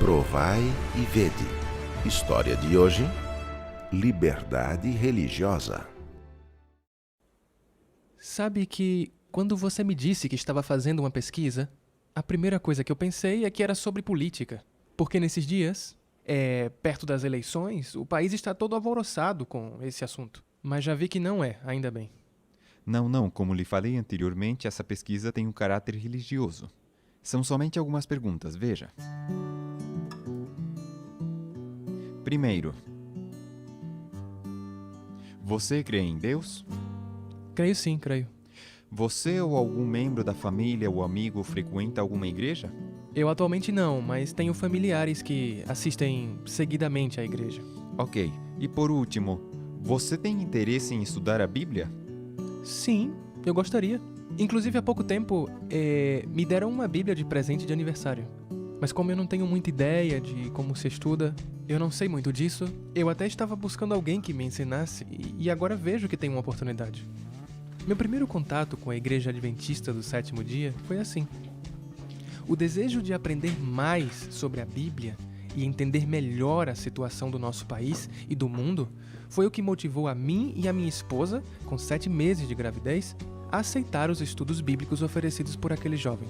Provai e vede. História de hoje: liberdade religiosa. Sabe que, quando você me disse que estava fazendo uma pesquisa, a primeira coisa que eu pensei é que era sobre política. Porque nesses dias, perto das eleições, o país está todo alvoroçado com esse assunto. Mas já vi que não é, ainda bem. Não, como lhe falei anteriormente, essa pesquisa tem um caráter religioso. São somente algumas perguntas, veja. Primeiro, você crê em Deus? Creio sim, creio. Você ou algum membro da família ou amigo frequenta alguma igreja? Eu atualmente não, mas tenho familiares que assistem seguidamente à igreja. Ok. E por último, você tem interesse em estudar a Bíblia? Sim, eu gostaria. Inclusive, há pouco tempo, me deram uma Bíblia de presente de aniversário. Mas como eu não tenho muita ideia de como se estuda, eu não sei muito disso, eu até estava buscando alguém que me ensinasse e agora vejo que tem uma oportunidade. Meu primeiro contato com a Igreja Adventista do Sétimo Dia foi assim. O desejo de aprender mais sobre a Bíblia e entender melhor a situação do nosso país e do mundo foi o que motivou a mim e a minha esposa, com 7 meses de gravidez, a aceitar os estudos bíblicos oferecidos por aquele jovem.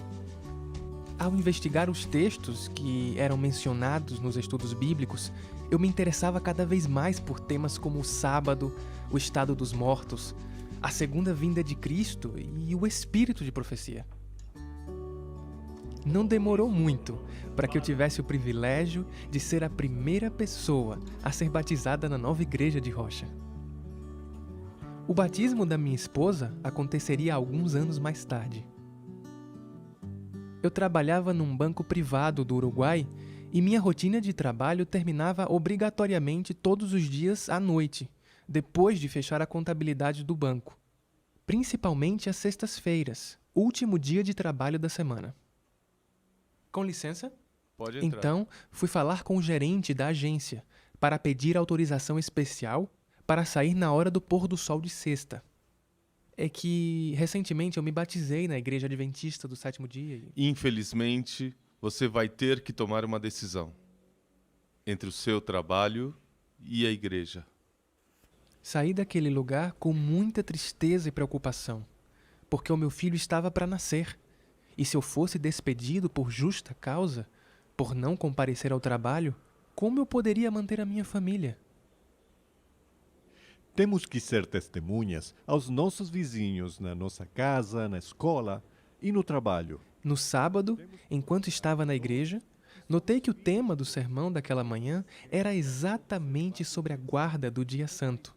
Ao investigar os textos que eram mencionados nos estudos bíblicos, eu me interessava cada vez mais por temas como o sábado, o estado dos mortos, a segunda vinda de Cristo e o espírito de profecia. Não demorou muito para que eu tivesse o privilégio de ser a primeira pessoa a ser batizada na nova igreja de Rocha. O batismo da minha esposa aconteceria alguns anos mais tarde. Eu trabalhava num banco privado do Uruguai e minha rotina de trabalho terminava obrigatoriamente todos os dias à noite, depois de fechar a contabilidade do banco. Principalmente às sextas-feiras, último dia de trabalho da semana. Com licença? Pode entrar. Então, fui falar com o gerente da agência para pedir autorização especial para sair na hora do pôr do sol de sexta. É que, recentemente, eu me batizei na Igreja Adventista do Sétimo Dia e... Infelizmente, você vai ter que tomar uma decisão entre o seu trabalho e a igreja. Saí daquele lugar com muita tristeza e preocupação, porque o meu filho estava para nascer. E se eu fosse despedido por justa causa, por não comparecer ao trabalho, como eu poderia manter a minha família? Temos que ser testemunhas aos nossos vizinhos na nossa casa, na escola e no trabalho. No sábado, enquanto estava na igreja, notei que o tema do sermão daquela manhã era exatamente sobre a guarda do dia santo.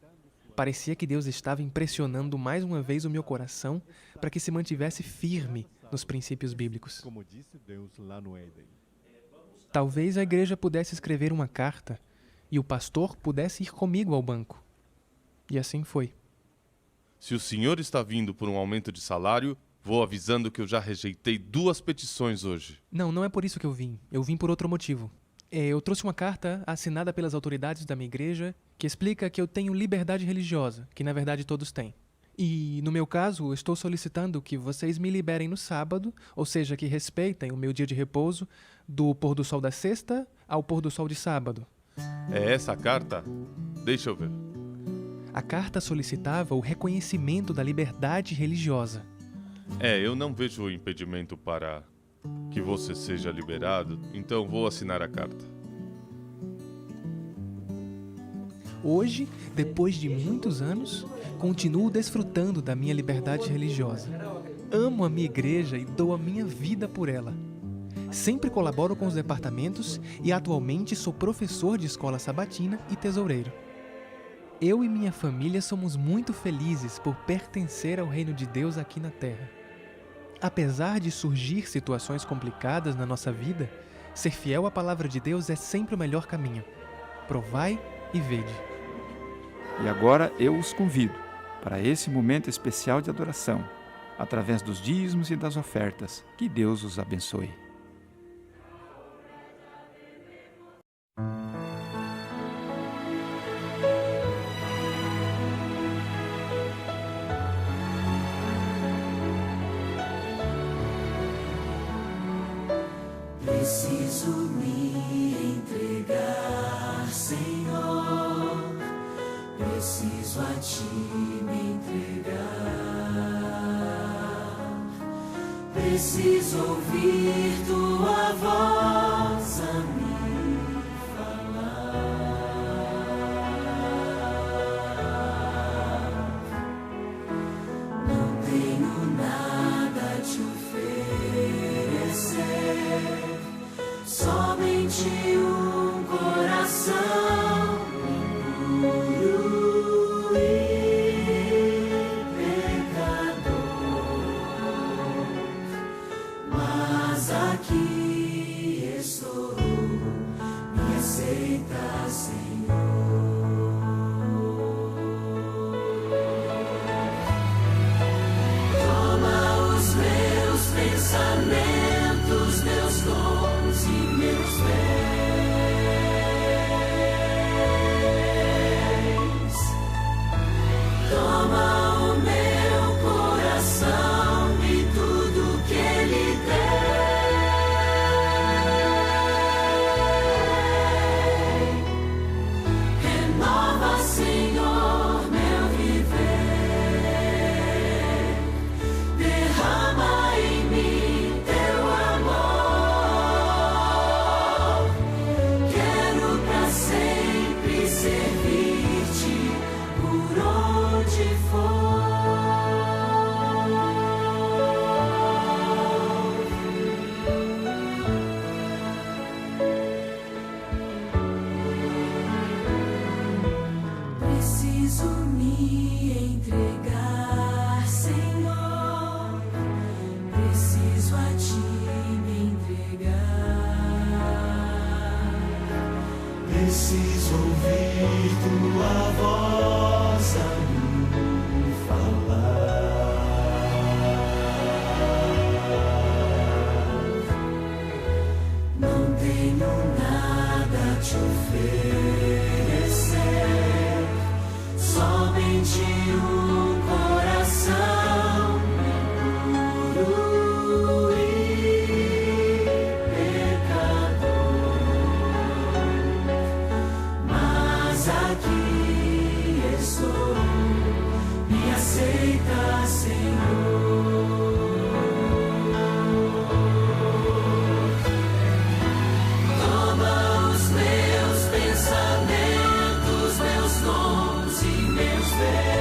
Parecia que Deus estava impressionando mais uma vez o meu coração para que se mantivesse firme nos princípios bíblicos. Como disse Deus lá no Éden. Talvez a igreja pudesse escrever uma carta e o pastor pudesse ir comigo ao banco. E assim foi. Se o senhor está vindo por um aumento de salário, vou avisando que eu já rejeitei 2 petições hoje. Não é por isso que eu vim. Eu vim por outro motivo. Eu trouxe uma carta assinada pelas autoridades da minha igreja que explica que eu tenho liberdade religiosa, que na verdade todos têm. E, no meu caso, estou solicitando que vocês me liberem no sábado, ou seja, que respeitem o meu dia de repouso do pôr do sol da sexta ao pôr do sol de sábado. É essa a carta? Deixa eu ver. A carta solicitava o reconhecimento da liberdade religiosa. Eu não vejo impedimento para que você seja liberado, então vou assinar a carta. Hoje, depois de muitos anos, continuo desfrutando da minha liberdade religiosa. Amo a minha igreja e dou a minha vida por ela. Sempre colaboro com os departamentos e atualmente sou professor de escola sabatina e tesoureiro. Eu e minha família somos muito felizes por pertencer ao reino de Deus aqui na Terra. Apesar de surgir situações complicadas na nossa vida, ser fiel à palavra de Deus é sempre o melhor caminho. Provai e vede. E agora eu os convido para esse momento especial de adoração, através dos dízimos e das ofertas. Que Deus os abençoe. Preciso me entregar, Senhor. Preciso a Ti me entregar. Preciso ouvir Tua voz a me falar. Não tenho nada a Te oferecer, somente um coração impuro e pecador. Mas aqui estou, me aceita, Senhor. Toma os meus pensamentos, meus dons e meus bens. Toma o meu coração e tudo que Ele tem. Renova, Senhor, meu viver. Derrama em mim Teu amor. Quero pra sempre servir-Te por onde for. Preciso me entregar, Senhor. Preciso a Ti me entregar. Preciso ouvir Tua voz a me falar. Não tenho nada a Te oferecer, somente um coração impuro e pecador. Mas aqui estou, me aceita, Senhor. Toma os meus pensamentos, meus dons e meus bens.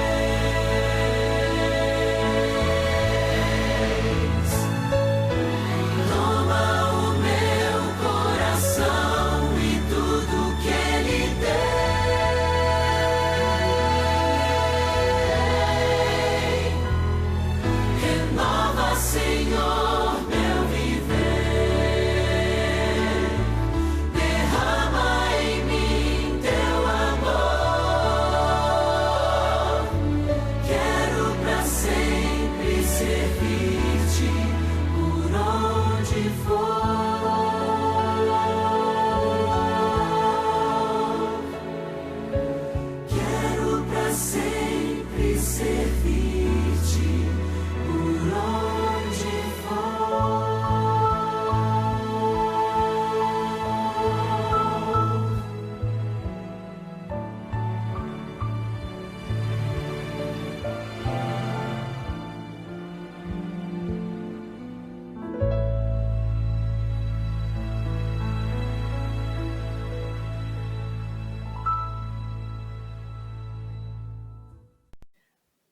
Toma o meu coração e tudo que Ele tem. Renova, Senhor, meu viver. Derrama em mim Teu amor. Quero pra sempre servir-Te por onde for. Quero pra sempre servir-Te por onde for.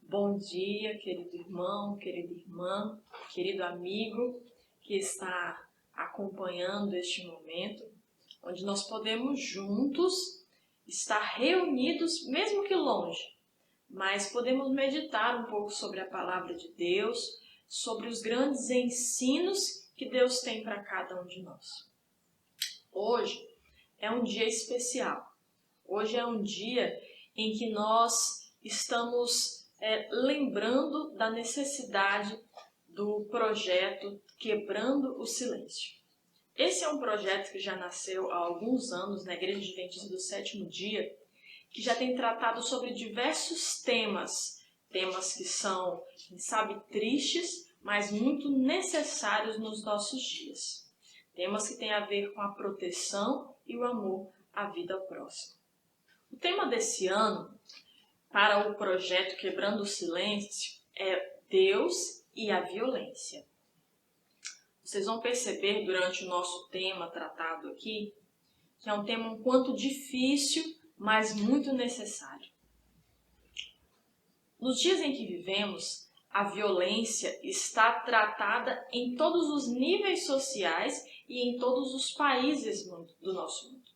Bom dia, querido irmão, querida irmã, querido amigo que está acompanhando este momento, onde nós podemos juntos estar reunidos, mesmo que longe, mas podemos meditar um pouco sobre a palavra de Deus, sobre os grandes ensinos que Deus tem para cada um de nós. Hoje é um dia especial. Hoje é um dia em que nós estamos lembrando da necessidade do projeto Quebrando o Silêncio. Esse é um projeto que já nasceu há alguns anos na Igreja Adventista do Sétimo Dia, que já tem tratado sobre diversos temas que são, quem sabe, tristes, mas muito necessários nos nossos dias. temas que têm a ver com a proteção e o amor à vida próxima. O tema desse ano, para o projeto Quebrando o Silêncio, é Deus e a violência. Vocês vão perceber durante o nosso tema tratado aqui, que é um tema um quanto difícil, mas muito necessário. Nos dias em que vivemos, a violência está tratada em todos os níveis sociais e em todos os países do nosso mundo.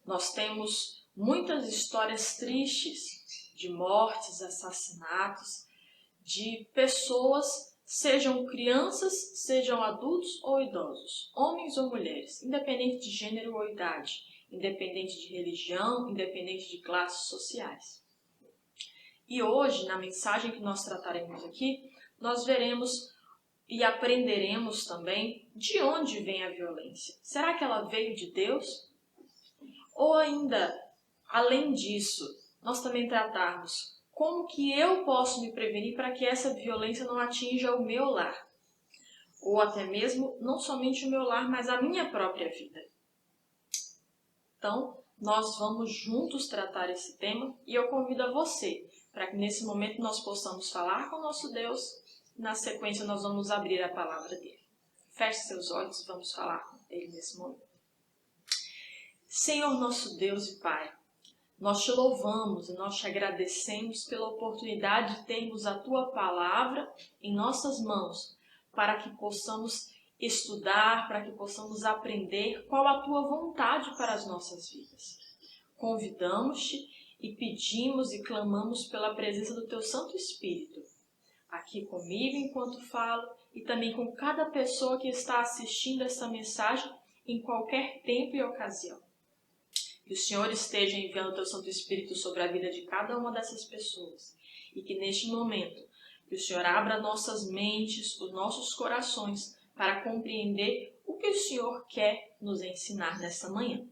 Nós temos muitas histórias tristes de mortes, assassinatos, de pessoas, sejam crianças, sejam adultos ou idosos, homens ou mulheres, independente de gênero ou idade, independente de religião, independente de classes sociais. E hoje, na mensagem que nós trataremos aqui, nós veremos e aprenderemos também de onde vem a violência. Será que ela veio de Deus? Ou ainda, além disso, nós também tratarmos como que eu posso me prevenir para que essa violência não atinja o meu lar? Ou até mesmo, não somente o meu lar, mas a minha própria vida. Então, nós vamos juntos tratar esse tema e eu convido a você para que nesse momento nós possamos falar com o nosso Deus. Na sequência, nós vamos abrir a palavra dele. Feche seus olhos e vamos falar com ele nesse momento. Senhor nosso Deus e Pai, nós te louvamos e nós te agradecemos pela oportunidade de termos a Tua palavra em nossas mãos, para que possamos estudar, para que possamos aprender qual a Tua vontade para as nossas vidas. Convidamos-te e pedimos e clamamos pela presença do Teu Santo Espírito, aqui comigo enquanto falo e também com cada pessoa que está assistindo essa mensagem em qualquer tempo e ocasião. Que o Senhor esteja enviando o Teu Santo Espírito sobre a vida de cada uma dessas pessoas. E que neste momento, que o Senhor abra nossas mentes, os nossos corações, para compreender o que o Senhor quer nos ensinar nesta manhã.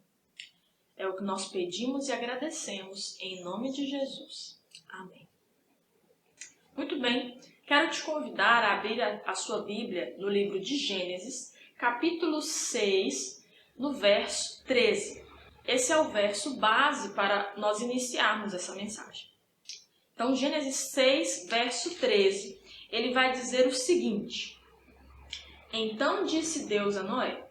É o que nós pedimos e agradecemos, em nome de Jesus. Amém. Muito bem, quero te convidar a abrir a sua Bíblia no livro de Gênesis, capítulo 6, no verso 13. Esse é o verso base para nós iniciarmos essa mensagem. Então, Gênesis 6, verso 13, ele vai dizer o seguinte: Então disse Deus a Noé: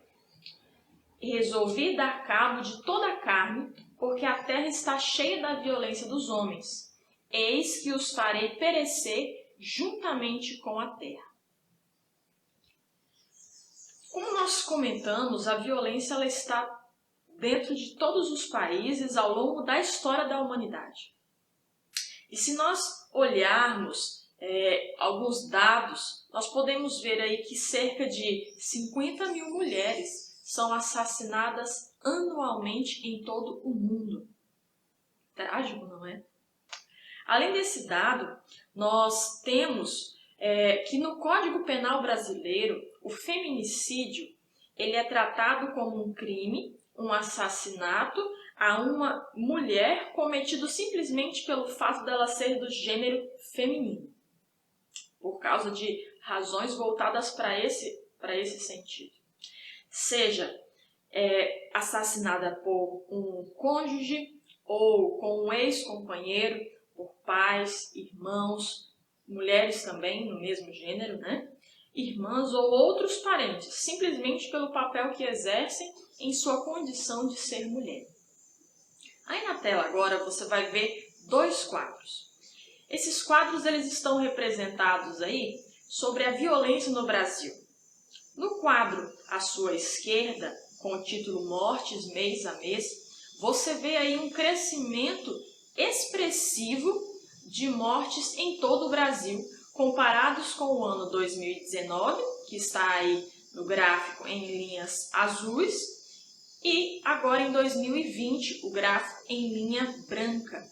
Resolvi dar cabo de toda a carne, porque a terra está cheia da violência dos homens. Eis que os farei perecer juntamente com a terra. Como nós comentamos, a violência ela está dentro de todos os países ao longo da história da humanidade. E se nós olharmos alguns dados, nós podemos ver aí que cerca de 50 mil mulheres são assassinadas anualmente em todo o mundo. Trágico, não é? Além desse dado, nós temos que no Código Penal brasileiro, o feminicídio ele é tratado como um crime, um assassinato a uma mulher cometido simplesmente pelo fato dela ser do gênero feminino, por causa de razões voltadas para esse sentido. Seja assassinada por um cônjuge ou com um ex-companheiro, por pais, irmãos, mulheres também no mesmo gênero, né? Irmãs ou outros parentes, simplesmente pelo papel que exercem em sua condição de ser mulher. Aí na tela agora você vai ver dois quadros. Esses quadros eles estão representados aí sobre a violência no Brasil. No quadro à sua esquerda, com o título Mortes mês a mês, você vê aí um crescimento expressivo de mortes em todo o Brasil, comparados com o ano 2019, que está aí no gráfico em linhas azuis, e agora em 2020, o gráfico em linha branca.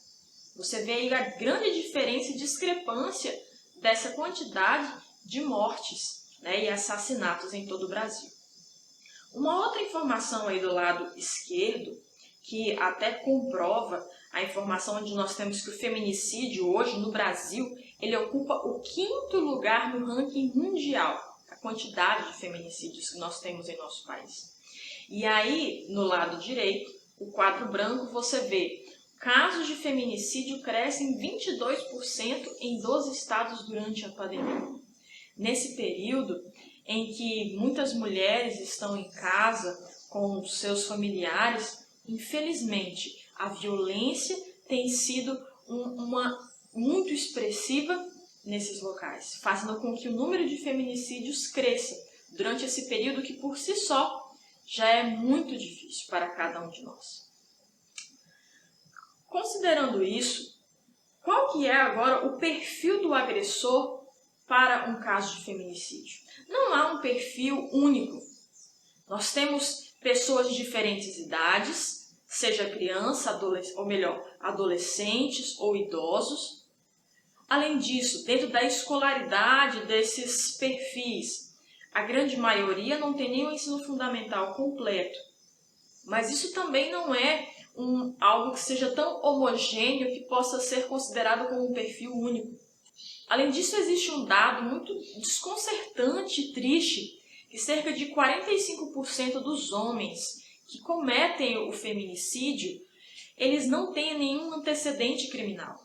Você vê aí a grande diferença e discrepância dessa quantidade de mortes, né, e assassinatos em todo o Brasil. Uma outra informação aí do lado esquerdo, que até comprova a informação onde nós temos que o feminicídio hoje no Brasil, ele ocupa o 5º lugar no ranking mundial. Está quantidade de feminicídios que nós temos em nosso país. E aí, no lado direito, o quadro branco, você vê casos de feminicídio crescem 22% em 12 estados durante a pandemia. Nesse período em que muitas mulheres estão em casa com seus familiares, infelizmente, a violência tem sido muito expressiva nesses locais, fazendo com que o número de feminicídios cresça durante esse período que, por si só, já é muito difícil para cada um de nós. Considerando isso, qual que é agora o perfil do agressor para um caso de feminicídio? Não há um perfil único. Nós temos pessoas de diferentes idades, seja criança, adolescentes ou idosos. Além disso, dentro da escolaridade desses perfis, a grande maioria não tem nem o ensino fundamental completo. Mas isso também não é algo que seja tão homogêneo que possa ser considerado como um perfil único. Além disso, existe um dado muito desconcertante e triste, que cerca de 45% dos homens que cometem o feminicídio, eles não têm nenhum antecedente criminal.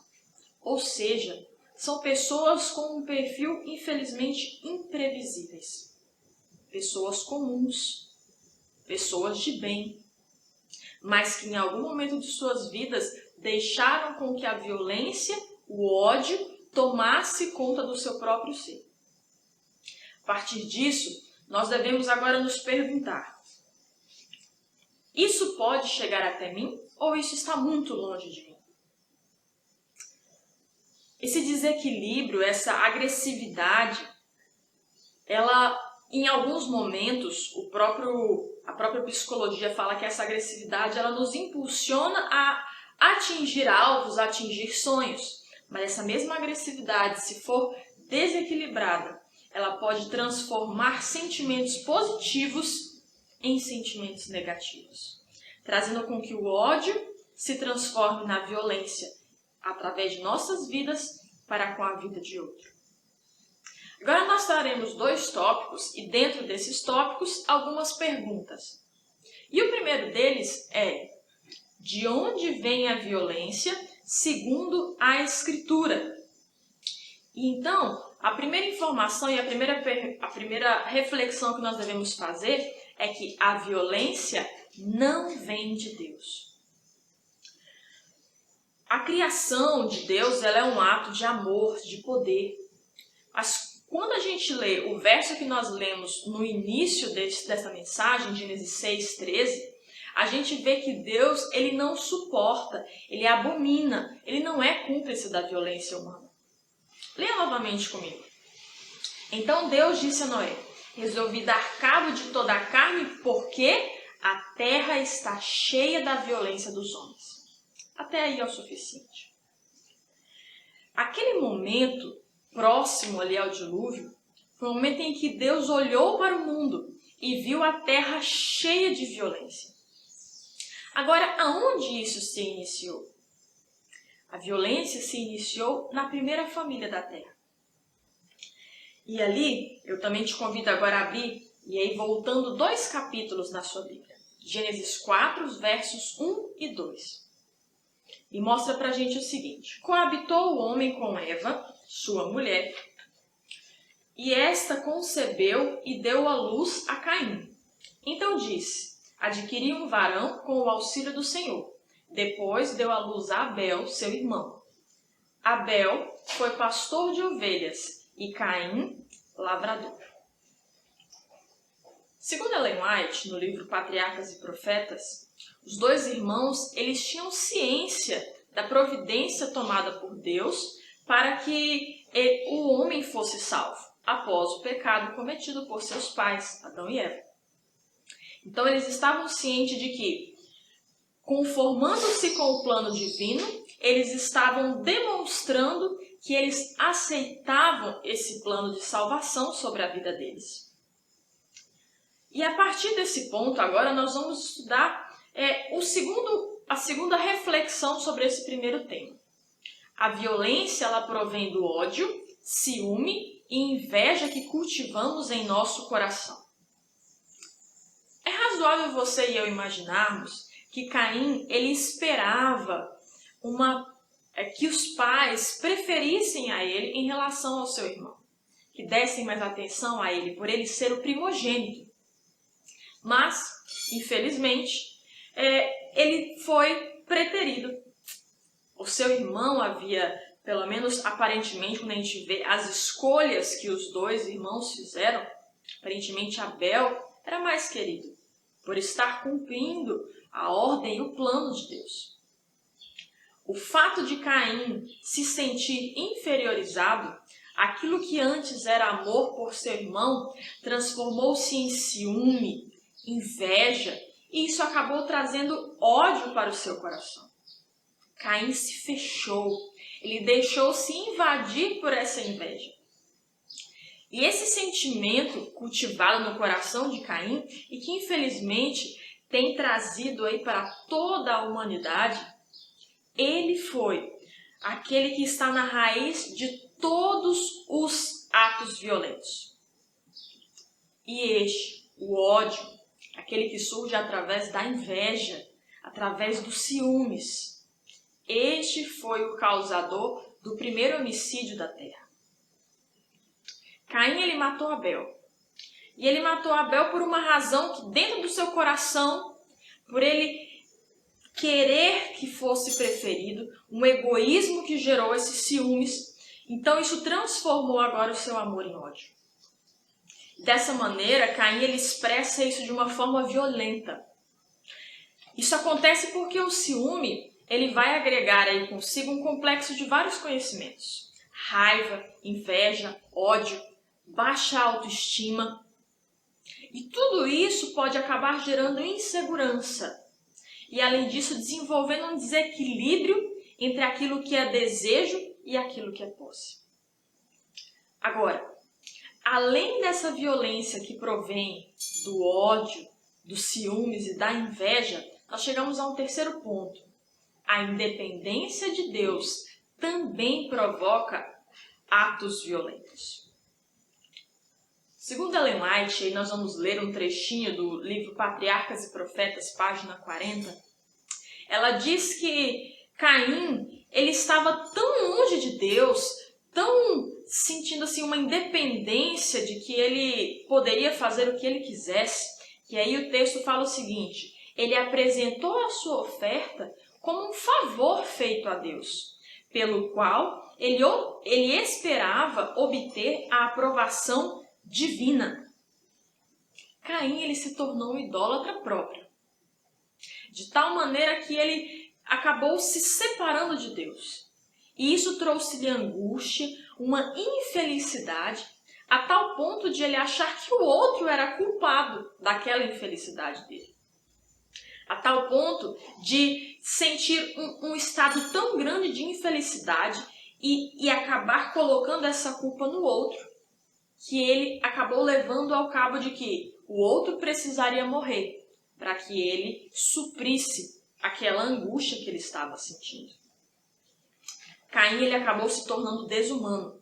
Ou seja, são pessoas com um perfil, infelizmente, imprevisíveis. Pessoas comuns, pessoas de bem, mas que em algum momento de suas vidas deixaram com que a violência, o ódio, tomasse conta do seu próprio ser. A partir disso, nós devemos agora nos perguntar: isso pode chegar até mim ou isso está muito longe de mim? Esse desequilíbrio, essa agressividade, ela, em alguns momentos, a própria psicologia fala que essa agressividade ela nos impulsiona a atingir alvos, a atingir sonhos. Mas essa mesma agressividade, se for desequilibrada, ela pode transformar sentimentos positivos em sentimentos negativos, trazendo com que o ódio se transforme na violência através de nossas vidas para com a vida de outro. Agora nós traremos 2 tópicos e dentro desses tópicos algumas perguntas. E o primeiro deles é: de onde vem a violência segundo a Escritura? E então, a primeira informação e a primeira reflexão que nós devemos fazer é que a violência não vem de Deus. A criação de Deus ela é um ato de amor, de poder. Mas quando a gente lê o verso que nós lemos no início dessa mensagem, Gênesis 6:13, a gente vê que Deus ele não suporta, ele abomina, ele não é cúmplice da violência humana. Leia novamente comigo. Então Deus disse a Noé: resolvi dar cabo de toda a carne, porque a terra está cheia da violência dos homens. Até aí é o suficiente. Aquele momento próximo ali ao dilúvio foi o momento em que Deus olhou para o mundo e viu a terra cheia de violência. Agora, aonde isso se iniciou? A violência se iniciou na primeira família da terra. E ali, eu também te convido agora a abrir, e aí voltando 2 capítulos na sua Bíblia. Gênesis 4, versos 1 e 2. E mostra pra gente o seguinte: coabitou o homem com Eva, sua mulher, e esta concebeu e deu à luz a Caim. Então disse: adquiri um varão com o auxílio do Senhor. Depois deu à luz a Abel, seu irmão. Abel foi pastor de ovelhas e Caim, lavrador. Segundo Ellen White, no livro Patriarcas e Profetas, os 2 irmãos eles tinham ciência da providência tomada por Deus para que o homem fosse salvo após o pecado cometido por seus pais, Adão e Eva. Então eles estavam cientes de que, conformando-se com o plano divino, eles estavam demonstrando que eles aceitavam esse plano de salvação sobre a vida deles. E a partir desse ponto, agora nós vamos estudar a segunda reflexão sobre esse primeiro tema. A violência ela provém do ódio, ciúme e inveja que cultivamos em nosso coração. É razoável você e eu imaginarmos que Caim ele esperava que os pais preferissem a ele em relação ao seu irmão, que dessem mais atenção a ele por ele ser o primogênito. Mas, infelizmente, ele foi preterido. O seu irmão havia, pelo menos aparentemente, quando a gente vê as escolhas que os dois irmãos fizeram, aparentemente Abel era mais querido, por estar cumprindo a ordem e o plano de Deus. O fato de Caim se sentir inferiorizado, aquilo que antes era amor por seu irmão, transformou-se em ciúme, inveja, e isso acabou trazendo ódio para o seu coração. Caim se fechou, ele deixou-se invadir por essa inveja. E esse sentimento cultivado no coração de Caim, e que infelizmente tem trazido aí para toda a humanidade, ele foi aquele que está na raiz de todos os atos violentos. E o ódio, aquele que surge através da inveja, através dos ciúmes, este foi o causador do primeiro homicídio da terra. Caim, ele matou Abel. E ele matou Abel por uma razão que dentro do seu coração, por ele querer que fosse preferido, um egoísmo que gerou esses ciúmes, então isso transformou agora o seu amor em ódio. Dessa maneira, Caim ele expressa isso de uma forma violenta. Isso acontece porque o ciúme ele vai agregar aí consigo um complexo de vários conhecimentos. Raiva, inveja, ódio, baixa autoestima. E tudo isso pode acabar gerando insegurança. E além disso, desenvolvendo um desequilíbrio entre aquilo que é desejo e aquilo que é posse. Agora, além dessa violência que provém do ódio, dos ciúmes e da inveja, nós chegamos a um terceiro ponto. A independência de Deus também provoca atos violentos. Segundo Ellen White, aí nós vamos ler um trechinho do livro Patriarcas e Profetas, página 40. Ela diz que Caim, ele estava tão longe de Deus, tão sentindo assim uma independência de que ele poderia fazer o que ele quisesse, que aí o texto fala o seguinte: ele apresentou a sua oferta como um favor feito a Deus, pelo qual ele esperava obter a aprovação divina. Caim ele se tornou um idólatra próprio, de tal maneira que ele acabou se separando de Deus. E isso trouxe-lhe angústia, uma infelicidade, a tal ponto de ele achar que o outro era culpado daquela infelicidade dele. A tal ponto de sentir um estado tão grande de infelicidade e acabar colocando essa culpa no outro, que ele acabou levando ao cabo de que o outro precisaria morrer para que ele suprisse aquela angústia que ele estava sentindo. Caim ele acabou se tornando desumano.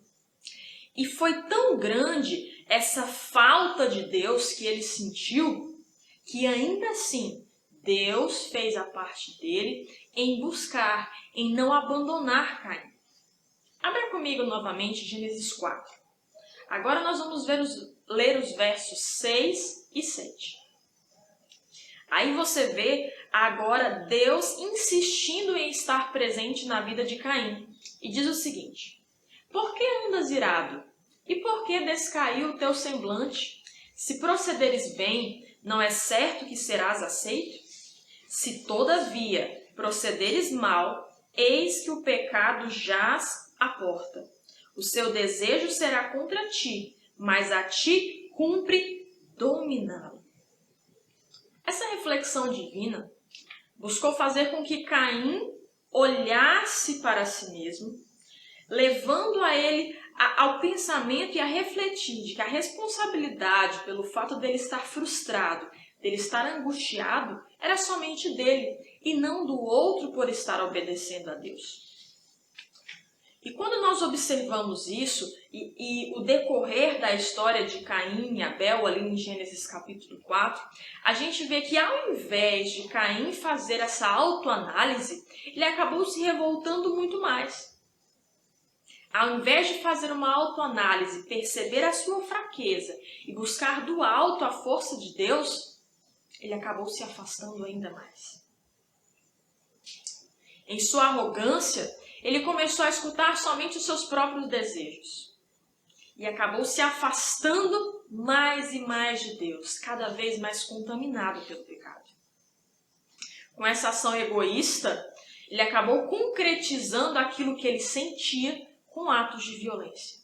E foi tão grande essa falta de Deus que ele sentiu, que ainda assim Deus fez a parte dele em buscar, em não abandonar Caim. Abra comigo novamente Gênesis 4. Agora nós vamos ler os versos 6 e 7. Aí você vê agora Deus insistindo em estar presente na vida de Caim. E diz o seguinte: por que andas irado? E por que descaiu o teu semblante? Se procederes bem, não é certo que serás aceito? Se todavia procederes mal, eis que o pecado jaz à porta. O seu desejo será contra ti, mas a ti cumpre dominá-lo. Essa reflexão divina buscou fazer com que Caim olhasse para si mesmo, levando a ele ao pensamento e a refletir de que a responsabilidade pelo fato dele estar frustrado, dele estar angustiado, era somente dele e não do outro por estar obedecendo a Deus. E quando nós observamos isso e o decorrer da história de Caim e Abel, ali em Gênesis capítulo 4, a gente vê que ao invés de Caim fazer essa autoanálise, ele acabou se revoltando muito mais. Ao invés de fazer uma autoanálise, perceber a sua fraqueza e buscar do alto a força de Deus, ele acabou se afastando ainda mais. Em sua arrogância, ele começou a escutar somente os seus próprios desejos. E acabou se afastando mais e mais de Deus, cada vez mais contaminado pelo pecado. Com essa ação egoísta, ele acabou concretizando aquilo que ele sentia com atos de violência.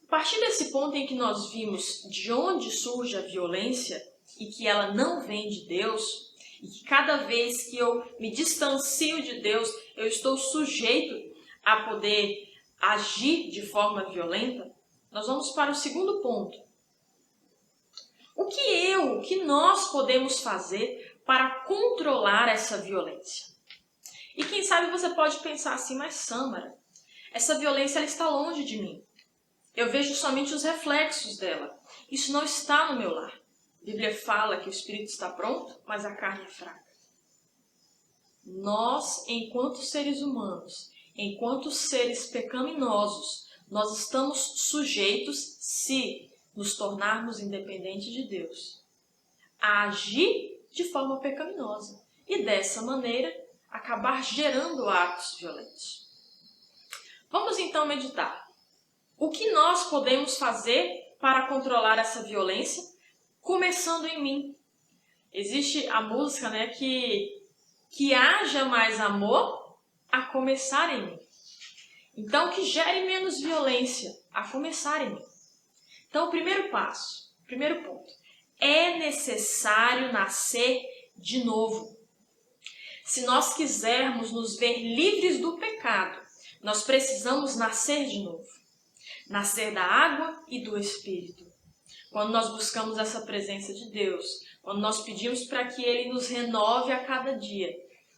A partir desse ponto em que nós vimos de onde surge a violência e que ela não vem de Deus, e que cada vez que eu me distancio de Deus, eu estou sujeito a poder agir de forma violenta, nós vamos para o segundo ponto. O que nós podemos fazer para controlar essa violência? E quem sabe você pode pensar assim, mas Sâmara, essa violência ela está longe de mim. Eu vejo somente os reflexos dela. Isso não está no meu lar. A Bíblia fala que o espírito está pronto, mas a carne é fraca. Nós, enquanto seres humanos, enquanto seres pecaminosos, nós estamos sujeitos, se nos tornarmos independentes de Deus, a agir de forma pecaminosa e dessa maneira acabar gerando atos violentos. Vamos então meditar. O que nós podemos fazer para controlar essa violência? Começando em mim. Existe a música, né, que haja mais amor a começar em mim. Então, que gere menos violência a começar em mim. Então, o primeiro passo, primeiro ponto, é necessário nascer de novo. Se nós quisermos nos ver livres do pecado, nós precisamos nascer de novo. Nascer da água e do Espírito. Quando nós buscamos essa presença de Deus, quando nós pedimos para que Ele nos renove a cada dia,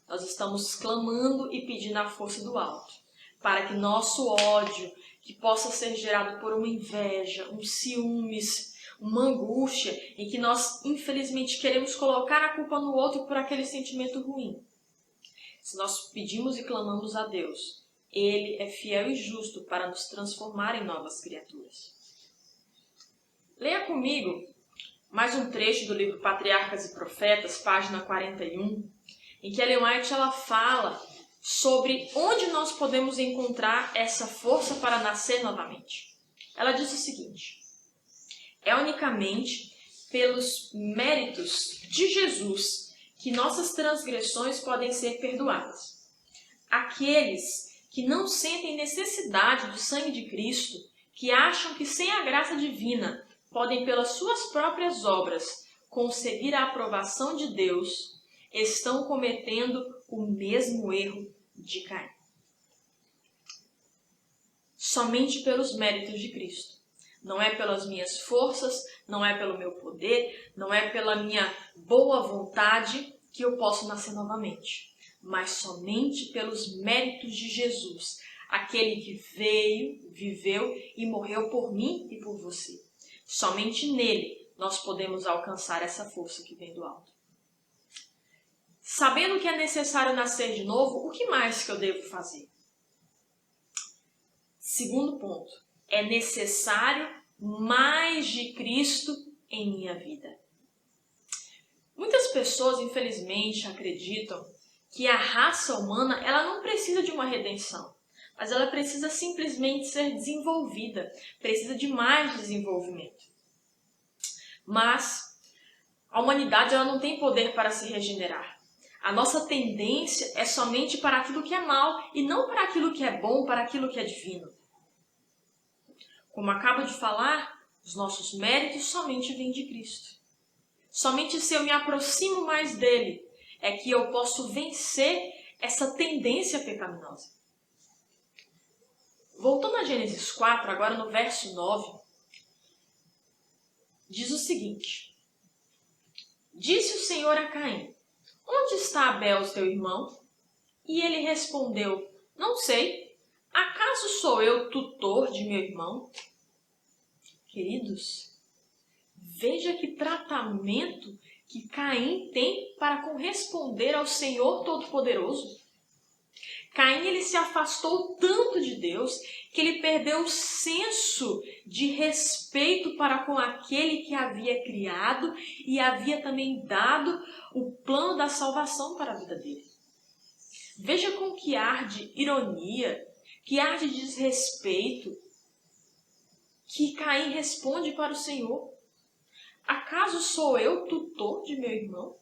nós estamos clamando e pedindo a força do alto, para que nosso ódio, que possa ser gerado por uma inveja, um ciúmes, uma angústia, em que nós, infelizmente, queremos colocar a culpa no outro por aquele sentimento ruim. Se nós pedimos e clamamos a Deus, Ele é fiel e justo para nos transformar em novas criaturas. Leia comigo mais um trecho do livro Patriarcas e Profetas, página 41, em que Ellen White ela fala sobre onde nós podemos encontrar essa força para nascer novamente. Ela diz o seguinte: é unicamente pelos méritos de Jesus que nossas transgressões podem ser perdoadas. Aqueles que não sentem necessidade do sangue de Cristo, que acham que sem a graça divina podem pelas suas próprias obras conseguir a aprovação de Deus, estão cometendo o mesmo erro de Caim. Somente pelos méritos de Cristo. Não é pelas minhas forças, não é pelo meu poder, não é pela minha boa vontade que eu posso nascer novamente, mas somente pelos méritos de Jesus, aquele que veio, viveu e morreu por mim e por você. Somente nele nós podemos alcançar essa força que vem do alto. Sabendo que é necessário nascer de novo, o que mais que eu devo fazer? Segundo ponto, é necessário mais de Cristo em minha vida. Muitas pessoas, infelizmente, acreditam que a raça humana ela não precisa de uma redenção, mas ela precisa simplesmente ser desenvolvida, precisa de mais desenvolvimento. Mas a humanidade ela não tem poder para se regenerar. A nossa tendência é somente para aquilo que é mal e não para aquilo que é bom, para aquilo que é divino. Como acabo de falar, os nossos méritos somente vêm de Cristo. Somente se eu me aproximo mais dele é que eu posso vencer essa tendência pecaminosa. Voltando a Gênesis 4, agora no verso 9, diz o seguinte: disse o Senhor a Caim: onde está Abel, teu irmão? E ele respondeu: Não sei. Acaso sou eu tutor de meu irmão? Queridos, veja que tratamento que Caim tem para corresponder ao Senhor Todo-Poderoso. Caim, ele se afastou tanto de Deus que ele perdeu o senso de respeito para com aquele que havia criado e havia também dado o plano da salvação para a vida dele. Veja com que ar de ironia, que ar de desrespeito que Caim responde para o Senhor. Acaso sou eu tutor de meu irmão?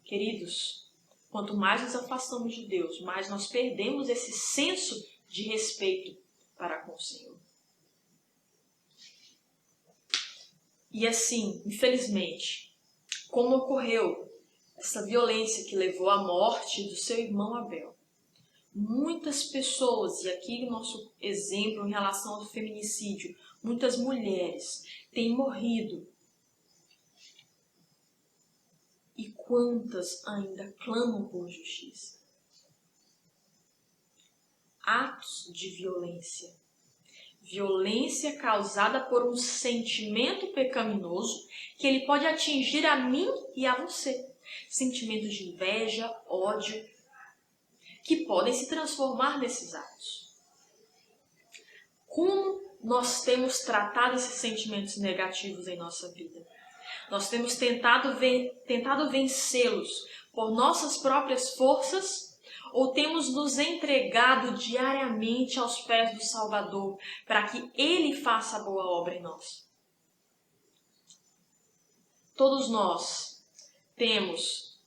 Queridos, quanto mais nos afastamos de Deus, mais nós perdemos esse senso de respeito para com o Senhor. E assim, infelizmente, como ocorreu essa violência que levou à morte do seu irmão Abel, muitas pessoas, e aqui o nosso exemplo em relação ao feminicídio, muitas mulheres têm morrido. E quantas ainda clamam por justiça? Atos de violência. Violência causada por um sentimento pecaminoso que ele pode atingir a mim e a você. Sentimentos de inveja, ódio, que podem se transformar nesses atos. Como nós temos tratado esses sentimentos negativos em nossa vida? Nós temos tentado vencê-los por nossas próprias forças ou temos nos entregado diariamente aos pés do Salvador para que Ele faça a boa obra em nós? Todos nós temos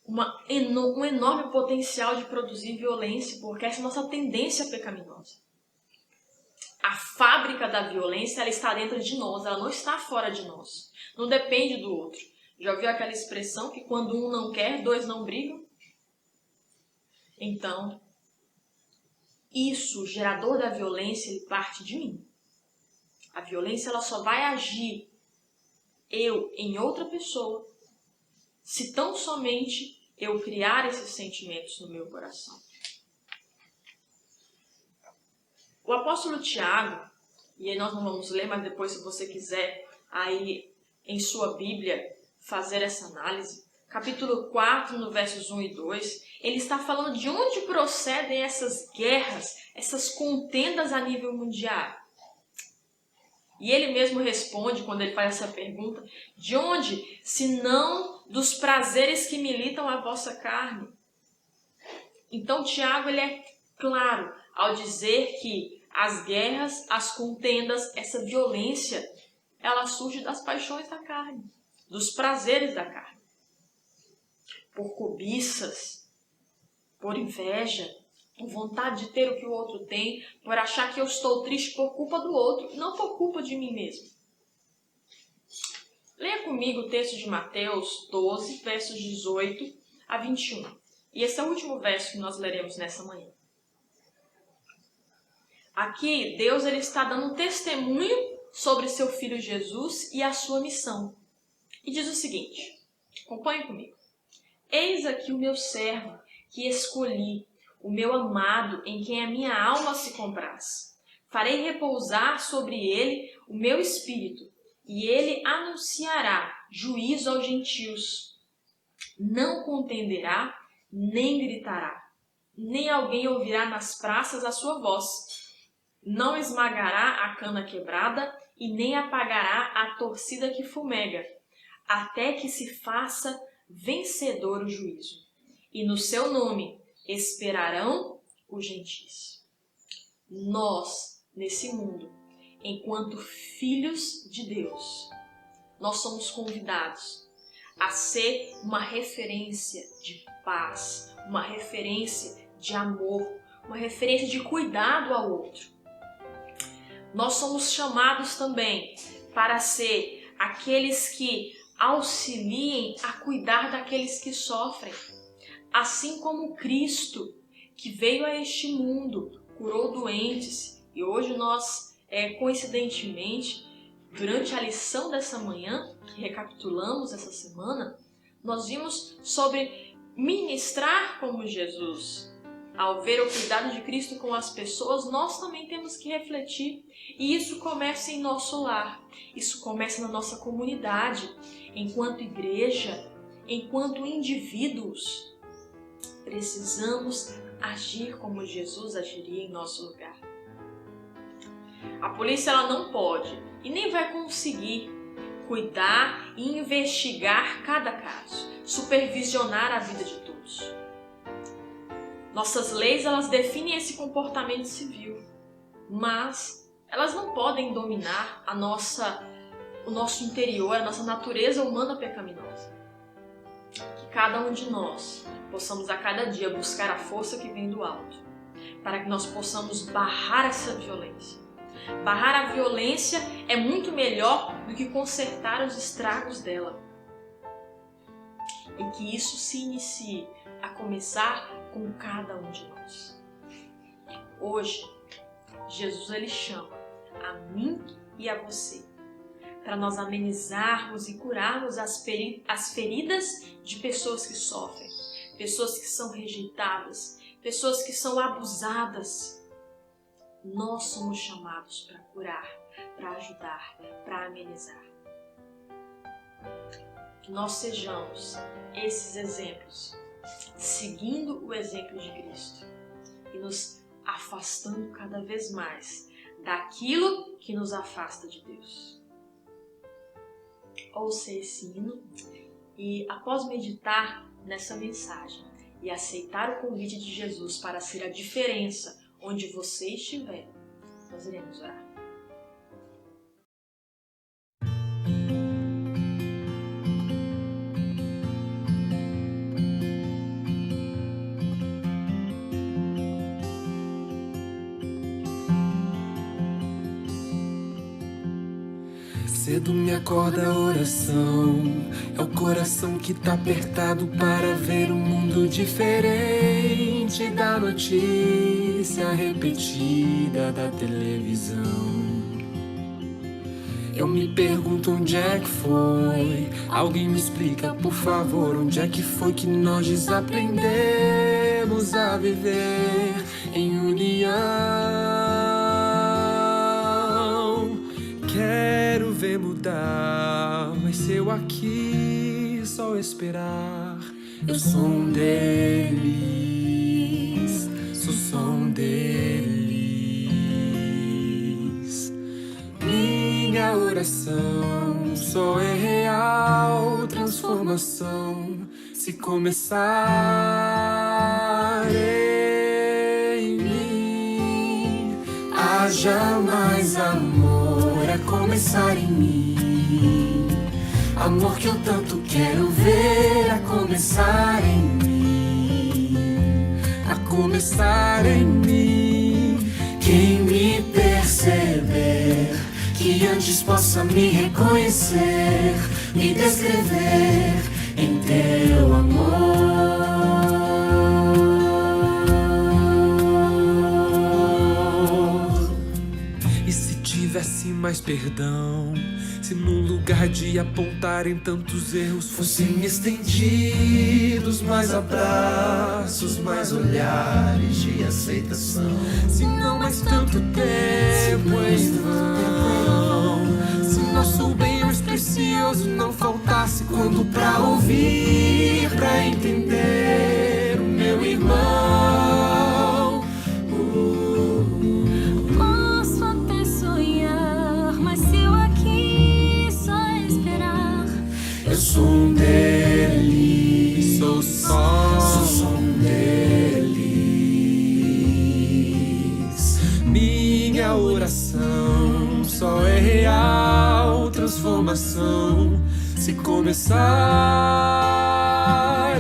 um enorme potencial de produzir violência, porque essa é a nossa tendência pecaminosa. A fábrica da violência, ela está dentro de nós, ela não está fora de nós. Não depende do outro. Já ouviu aquela expressão que quando um não quer, dois não brigam? Então, isso, o gerador da violência, ele parte de mim. A violência, ela só vai agir em outra pessoa, se tão somente eu criar esses sentimentos no meu coração. O apóstolo Tiago, e aí nós não vamos ler, mas depois, se você quiser, aí em sua Bíblia, fazer essa análise, capítulo 4, no versos 1 e 2, ele está falando de onde procedem essas guerras, essas contendas a nível mundial. E ele mesmo responde, quando ele faz essa pergunta, de onde, se não dos prazeres que militam a vossa carne? Então, Tiago, ele é claro ao dizer que as guerras, as contendas, essa violência, ela surge das paixões da carne, dos prazeres da carne. Por cobiças, por inveja, por vontade de ter o que o outro tem, por achar que eu estou triste por culpa do outro, não por culpa de mim mesmo. Leia comigo o texto de Mateus 12, versos 18 a 21. E esse é o último verso que nós leremos nessa manhã. Aqui, Deus ele está dando um testemunho sobre seu Filho Jesus e a sua missão. E diz o seguinte, acompanhe comigo. Eis aqui o meu servo, que escolhi, o meu amado, em quem a minha alma se compraz. Farei repousar sobre ele o meu espírito, e ele anunciará juízo aos gentios. Não contenderá, nem gritará, nem alguém ouvirá nas praças a sua voz. Não esmagará a cana quebrada, e nem apagará a torcida que fumega, até que se faça vencedor o juízo. E no seu nome esperarão os gentis. Nós, nesse mundo, enquanto filhos de Deus, nós somos convidados a ser uma referência de paz, uma referência de amor, uma referência de cuidado ao outro. Nós somos chamados também para ser aqueles que auxiliem a cuidar daqueles que sofrem. Assim como Cristo, que veio a este mundo, curou doentes, e hoje nós, coincidentemente, durante a lição dessa manhã, que recapitulamos essa semana, nós vimos sobre ministrar como Jesus, ao ver o cuidado de Cristo com as pessoas, nós também temos que refletir. E isso começa em nosso lar, isso começa na nossa comunidade, enquanto igreja, enquanto indivíduos. Precisamos agir como Jesus agiria em nosso lugar. A polícia ela não pode e nem vai conseguir cuidar e investigar cada caso, supervisionar a vida de todos. Nossas leis elas definem esse comportamento civil, mas elas não podem dominar o nosso interior, a nossa natureza humana pecaminosa. Que cada um de nós possamos a cada dia buscar a força que vem do alto, para que nós possamos barrar essa violência. Barrar a violência é muito melhor do que consertar os estragos dela. E que isso se inicie a começar com cada um de nós. Hoje, Jesus ele chama a mim e a você para nós amenizarmos e curarmos as feridas de pessoas que sofrem, pessoas que são rejeitadas, pessoas que são abusadas. Nós somos chamados para curar, para ajudar, para amenizar. Que nós sejamos esses exemplos, seguindo o exemplo de Cristo e nos afastando cada vez mais daquilo que nos afasta de Deus. Ouça esse hino e, após meditar nessa mensagem e aceitar o convite de Jesus para ser a diferença onde você estiver, nós iremos orar. Cedo me acorda a oração, é o coração que tá apertado para ver um mundo diferente da notícia repetida da televisão. Eu me pergunto onde é que foi, alguém me explica por favor, onde é que foi que nós desaprendemos a viver em união. Quero ver mudar, mas se eu aqui só esperar, eu sou um deles, sou um deles. Minha oração só é real transformação se começar em mim. Haja mais amor a começar em mim, amor que eu tanto quero ver a começar em mim, a começar em mim. Quem me perceber, que antes possa me reconhecer, me descrever em teu amor. E se tivesse mais perdão, se num lugar de apontarem tantos erros fossem estendidos mais abraços, mais olhares de aceitação. Se não mais tanto tempo em vão, se nosso bem mais precioso não faltasse quando pra ouvir, pra entender o meu irmão. Posso até sonhar, mas se eu aqui só esperar, eu sou um deles, sou um deles. Minha oração só é real transformação se começar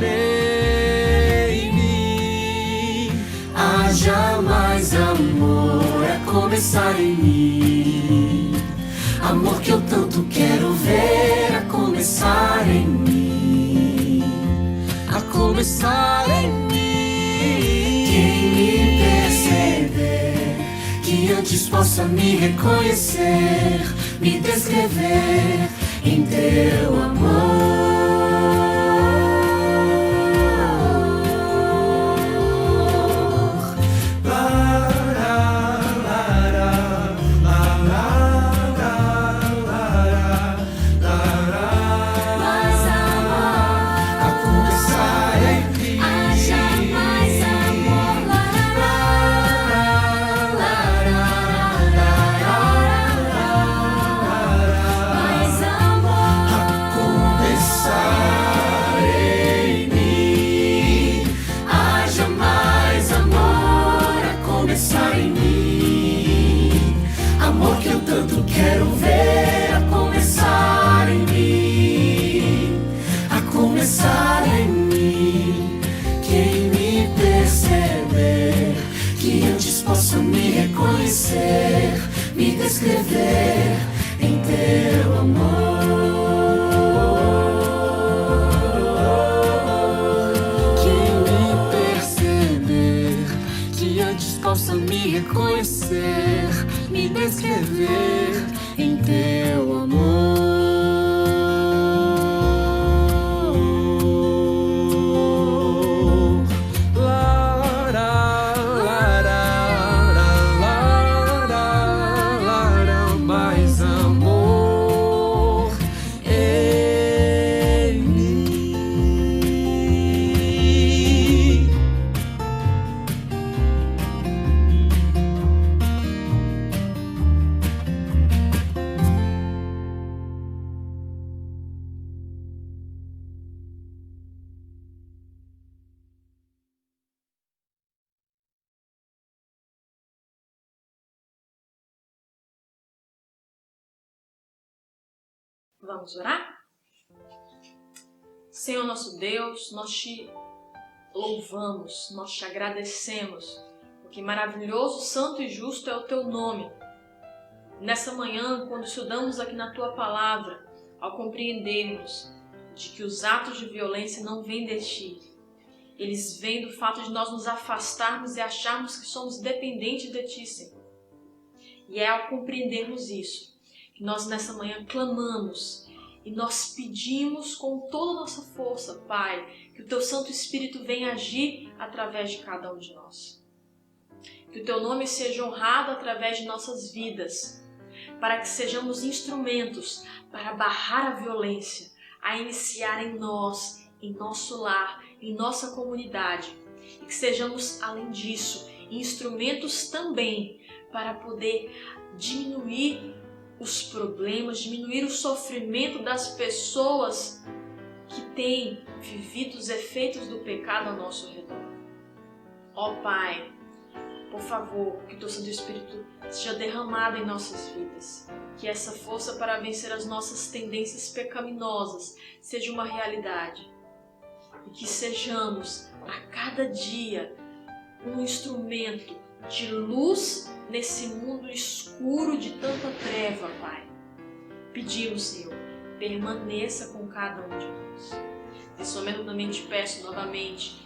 em mim. Haja mais amor a começar em mim, amor que eu tanto quero ver a começar em mim, a começar em mim. Quem me perceber, que antes possa me reconhecer, me descrever em teu amor. Vamos orar? Senhor nosso Deus, nós te louvamos, nós te agradecemos, porque maravilhoso, santo e justo é o teu nome. Nessa manhã, quando estudamos aqui na tua palavra, ao compreendermos de que os atos de violência não vêm de ti, eles vêm do fato de nós nos afastarmos e acharmos que somos dependentes de ti, Senhor. E é ao compreendermos isso que nós nessa manhã clamamos e nós pedimos com toda a nossa força, Pai, que o teu Santo Espírito venha agir através de cada um de nós. Que o teu nome seja honrado através de nossas vidas, para que sejamos instrumentos para barrar a violência, a iniciar em nós, em nosso lar, em nossa comunidade. E que sejamos, além disso, instrumentos também para poder diminuir os problemas, diminuir o sofrimento das pessoas que têm vivido os efeitos do pecado ao nosso redor. Ó Pai, por favor, que o teu Santo Espírito seja derramado em nossas vidas, que essa força para vencer as nossas tendências pecaminosas seja uma realidade e que sejamos a cada dia um instrumento de luz nesse mundo escuro de tanta treva, Pai. Pedimos, Senhor, permaneça com cada um de nós. Nesse momento também te peço novamente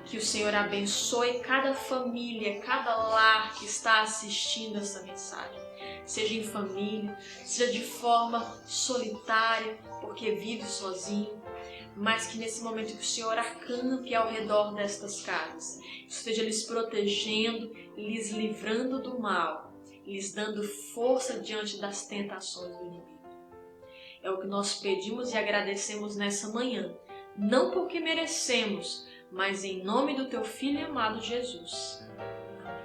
que o Senhor abençoe cada família, cada lar que está assistindo essa mensagem. Seja em família, seja de forma solitária, porque vive sozinho, mas que nesse momento que o Senhor acampe ao redor destas casas, esteja lhes protegendo, lhes livrando do mal, lhes dando força diante das tentações do inimigo. É o que nós pedimos e agradecemos nessa manhã, não porque merecemos, mas em nome do teu Filho amado Jesus. Amém.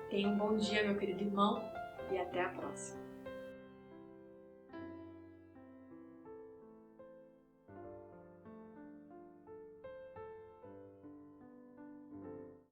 Tenha um bom dia, meu querido irmão, e até a próxima.